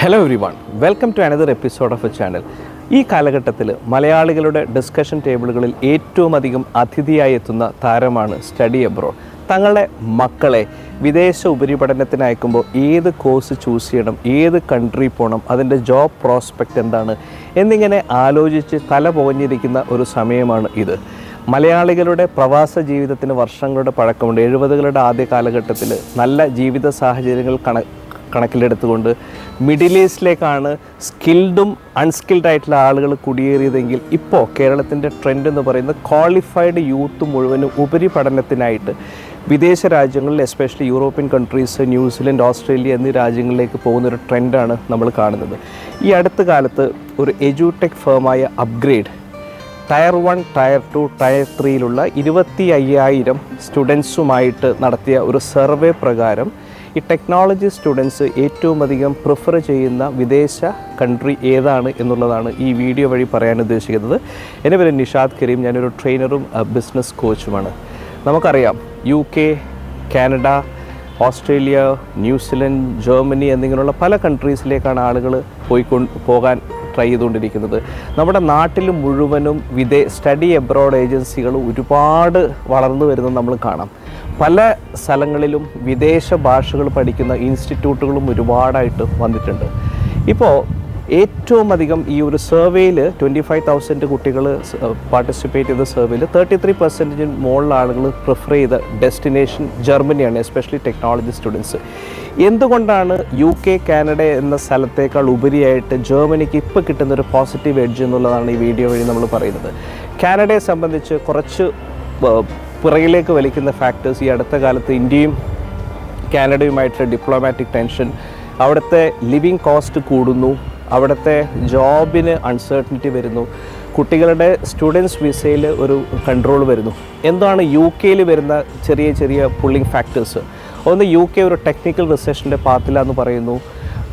Hello everyone, welcome to another episode of a channel. ഈ കാലഘട്ടത്തിൽ മലയാളികളുടെ discussion ടേബിളുകളിൽ ഏറ്റവും അധികം അതിഥിയായി എത്തുന്ന താരമാണ് സ്റ്റഡി അബ്രോഡ്. തങ്ങളുടെ മക്കളെ വിദേശ ഉപരിപഠനത്തിന് അയക്കുമ്പോൾ ഏത് കോഴ്സ് ചൂസ് ചെയ്യണം, ഏത് കൺട്രി പോകണം, അതിൻ്റെ ജോബ് പ്രോസ്പെക്റ്റ് എന്താണ് എന്നിങ്ങനെ ആലോചിച്ച് തല പുകഞ്ഞിരിക്കുന്ന ഒരു സമയമാണ് ഇത്. മലയാളികളുടെ പ്രവാസ ജീവിതത്തിന് വർഷങ്ങളുടെ പഴക്കമുണ്ട്. 70കളുടെ ആദ്യ കാലഘട്ടത്തിൽ നല്ല ജീവിത സാഹചര്യങ്ങൾ കണക്കിലെടുത്തുകൊണ്ട് മിഡിൽ ഈസ്റ്റിലേക്കാണ് സ്കിൽഡും അൺസ്കിൽഡ് ആയിട്ടുള്ള ആളുകൾ കുടിയേറിയതെങ്കിൽ ഇപ്പോൾ കേരളത്തിൻ്റെ ട്രെൻഡ് എന്ന് പറയുന്നത് ക്വാളിഫൈഡ് യൂത്ത് മുഴുവനും ഉപരിപഠനത്തിനായിട്ട് വിദേശ രാജ്യങ്ങളിൽ, especially European countries, New Zealand, Australia എന്നീ രാജ്യങ്ങളിലേക്ക് പോകുന്നൊരു ട്രെൻഡാണ് നമ്മൾ കാണുന്നത്. ഈ അടുത്ത കാലത്ത് ഒരു എഡ്യൂടെക് ഫേമായ അപ്ഗ്രേഡ് ടയർ 1, ടയർ 2, ടയർ 3യിലുള്ള 25,000 സ്റ്റുഡൻസുമായിട്ട് നടത്തിയ ഒരു സർവേ പ്രകാരം ഈ ടെക്നോളജി സ്റ്റുഡൻസ് ഏറ്റവും അധികം പ്രിഫർ ചെയ്യുന്ന വിദേശ കൺട്രി ഏതാണ് എന്നുള്ളതാണ് ഈ വീഡിയോ വഴി പറയാൻ ഉദ്ദേശിക്കുന്നത്. എൻ്റെ പേര് നിഷാദ് കരീം, ഞാനൊരു ട്രെയിനറും ബിസിനസ് കോച്ചുമാണ്. നമുക്കറിയാം UK, Canada, Australia, New Zealand, Germany എന്നിങ്ങനെയുള്ള പല കൺട്രീസിലേക്കാണ് ആളുകൾ പോകാൻ ട്രൈ ചെയ്തുകൊണ്ടിരിക്കുന്നത്. നമ്മുടെ നാട്ടിൽ മുഴുവനും സ്റ്റഡി എബ്രോഡ് ഏജൻസികൾ ഒരുപാട് വളർന്നു വരുന്നത് നമ്മൾ കാണാം. പല സ്ഥലങ്ങളിലും വിദേശ ഭാഷകൾ പഠിക്കുന്ന ഇൻസ്റ്റിറ്റ്യൂട്ടുകളും ഒരുപാടായിട്ട് വന്നിട്ടുണ്ട്. ഇപ്പോൾ ഏറ്റവും അധികം ഈ ഒരു സർവേയിൽ 25,000 കുട്ടികൾ പാർട്ടിസിപ്പേറ്റ് ചെയ്ത സർവേയിൽ 33% മുകളിൽ ആളുകൾ പ്രിഫർ ചെയ്ത ഡെസ്റ്റിനേഷൻ ജർമ്മനിയാണ്, എസ്പെഷ്യലി ടെക്നോളജി സ്റ്റുഡൻസ്. എന്തുകൊണ്ടാണ് UK, കാനഡ എന്ന സ്ഥലത്തേക്കാൾ ഉപരിയായിട്ട് ജർമ്മനിക്ക് ഇപ്പോൾ കിട്ടുന്നൊരു പോസിറ്റീവ് എഡ്ജ് എന്നുള്ളതാണ് ഈ വീഡിയോ വഴി നമ്മൾ പറയുന്നത്. കാനഡയെ സംബന്ധിച്ച് കുറച്ച് പുറകിലേക്ക് വലിക്കുന്ന ഫാക്ടേഴ്സ് ഈ അടുത്ത കാലത്ത് ഇന്ത്യയും കാനഡയുമായിട്ടുള്ള ഡിപ്ലോമാറ്റിക് ടെൻഷൻ, അവിടുത്തെ ലിവിങ് കോസ്റ്റ് കൂടുന്നു, അവിടുത്തെ ജോബിന് അൺസർട്ടനിറ്റി വരുന്നു, കുട്ടികളുടെ സ്റ്റുഡൻസ് വിസയിൽ ഒരു കൺട്രോൾ വരുന്നു. എന്താണ് UK വരുന്ന ചെറിയ ചെറിയ പുള്ളിങ് ഫാക്ടേഴ്സ്? ഒന്ന്, UK ഒരു ടെക്നിക്കൽ റിസഷൻ്റെ പാത്തിലാന്ന് പറയുന്നു,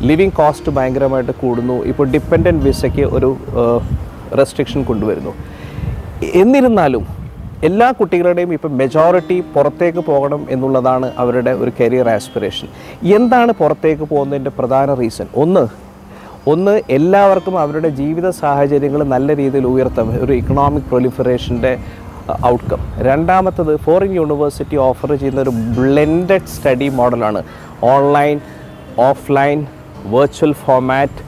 ലിവിങ് കോസ്റ്റ് ഭയങ്കരമായിട്ട് കൂടുന്നു, ഇപ്പോൾ ഡിപ്പെൻഡൻറ്റ് വിസയ്ക്ക് ഒരു റെസ്ട്രിക്ഷൻ കൊണ്ടുവരുന്നു. എന്നിരുന്നാലും എല്ലാ കുട്ടികളുടെയും ഇപ്പോൾ മെജോറിറ്റി പുറത്തേക്ക് പോകണം എന്നുള്ളതാണ് അവരുടെ ഒരു കരിയർ ആസ്പിറേഷൻ. എന്താണ് പുറത്തേക്ക് പോകുന്നതിൻ്റെ പ്രധാന റീസൺ? ഒന്ന് എല്ലാവർക്കും അവരുടെ ജീവിത സാഹചര്യങ്ങൾ നല്ല രീതിയിൽ ഉയർത്താം, ഒരു ഇക്കണോമിക് പ്രൊലിഫറേഷൻ്റെ ഔട്ട്കം. രണ്ടാമത്തത്, ഫോറിൻ യൂണിവേഴ്സിറ്റി ഓഫർ ചെയ്യുന്ന ഒരു ബ്ലെൻഡഡ് സ്റ്റഡി മോഡലാണ്. ഓൺലൈൻ, ഓഫ്ലൈൻ, വെർച്വൽ ഫോമാറ്റ്,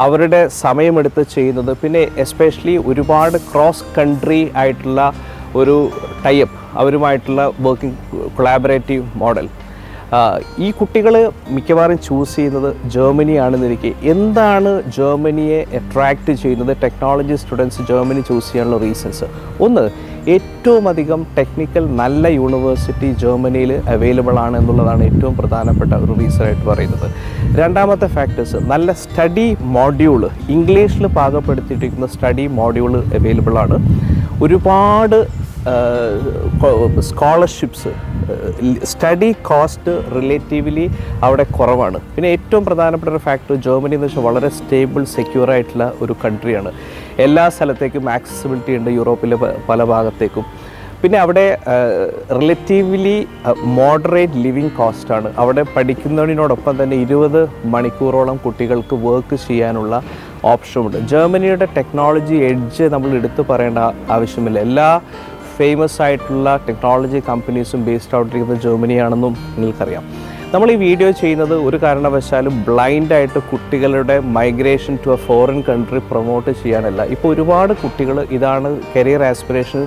അവരുടെ സമയമെടുത്ത് ചെയ്യുന്നത്. പിന്നെ എസ്പെഷ്യലി ഒരുപാട് ക്രോസ് കൺട്രി ആയിട്ടുള്ള ഒരു ടൈപ്പ്, അവരുമായിട്ടുള്ള വർക്കിംഗ് കൊളാബറേറ്റീവ് മോഡൽ. ഈ കുട്ടികൾ മിക്കവാറും ചൂസ് ചെയ്യുന്നത് ജർമ്മനിയാണെന്നിരിക്കെ എന്താണ് ജർമ്മനിയെ അട്രാക്റ്റ് ചെയ്യുന്നത്? ടെക്നോളജി സ്റ്റുഡൻസ് ജർമ്മനി ചൂസ് ചെയ്യാനുള്ള റീസൺസ്: ഒന്ന്, ഏറ്റവും അധികം ടെക്നിക്കൽ നല്ല യൂണിവേഴ്സിറ്റി ജർമ്മനിയിൽ അവൈലബിൾ ആണ് എന്നുള്ളതാണ് ഏറ്റവും പ്രധാനപ്പെട്ട ഒരു റീസണായിട്ട് പറയുന്നത്. രണ്ടാമത്തെ ഫാക്ടേഴ്സ്, നല്ല സ്റ്റഡി മോഡ്യൂൾ, ഇംഗ്ലീഷിൽ പാകപ്പെടുത്തിയിരിക്കുന്ന സ്റ്റഡി മോഡ്യൂൾ അവൈലബിൾ ആണ്. ഒരുപാട് സ്കോളർഷിപ്സ്, സ്റ്റഡി കോസ്റ്റ് റിലേറ്റീവ്ലി അവിടെ കുറവാണ്. പിന്നെ ഏറ്റവും പ്രധാനപ്പെട്ട ഒരു ഫാക്ടർ, ജർമ്മനി എന്ന് വെച്ചാൽ വളരെ സ്റ്റേബിൾ, സെക്യൂർ ആയിട്ടുള്ള ഒരു കൺട്രിയാണ്. എല്ലാ സ്ഥലത്തേക്കും ആക്സസിബിലിറ്റി ഉണ്ട്, യൂറോപ്പിലെ പല ഭാഗത്തേക്കും. പിന്നെ അവിടെ റിലേറ്റീവ്ലി മോഡറേറ്റ് ലിവിങ് കോസ്റ്റാണ്. അവിടെ പഠിക്കുന്നതിനോടൊപ്പം തന്നെ 20 മണിക്കൂറോളം കുട്ടികൾക്ക് വർക്ക് ചെയ്യാനുള്ള ഓപ്ഷനുണ്ട്. ജർമ്മനിയുടെ ടെക്നോളജി എഡ്ജ് നമ്മൾ എടുത്തു പറയേണ്ട ആവശ്യമില്ല. എല്ലാ ഫേമസ് ആയിട്ടുള്ള ടെക്നോളജി കമ്പനീസും ബേസ്ഡ് ഔട്ടിരിക്കുന്നത് ജർമ്മനിയാണെന്നും നിങ്ങൾക്കറിയാം. നമ്മൾ ഈ വീഡിയോ ചെയ്യുന്നത് ഒരു കാരണവശാലും ബ്ലൈൻഡായിട്ട് കുട്ടികളുടെ migration to a foreign country promote ചെയ്യാനല്ല. ഇപ്പോൾ ഒരുപാട് കുട്ടികൾ ഇതാണ് കരിയർ ആസ്പിറേഷൻ,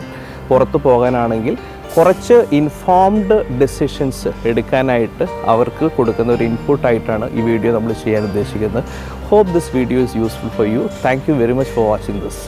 പുറത്തു പോകാനാണെങ്കിൽ കുറച്ച് ഇൻഫോംഡ് ഡെസിഷൻസ് എടുക്കാനായിട്ട് അവർക്ക് കൊടുക്കുന്ന ഒരു ഇൻപുട്ടായിട്ടാണ് ഈ വീഡിയോ നമ്മൾ ചെയ്യാൻ ഉദ്ദേശിക്കുന്നത്. Hope this video is useful for you. Thank you very much for watching this.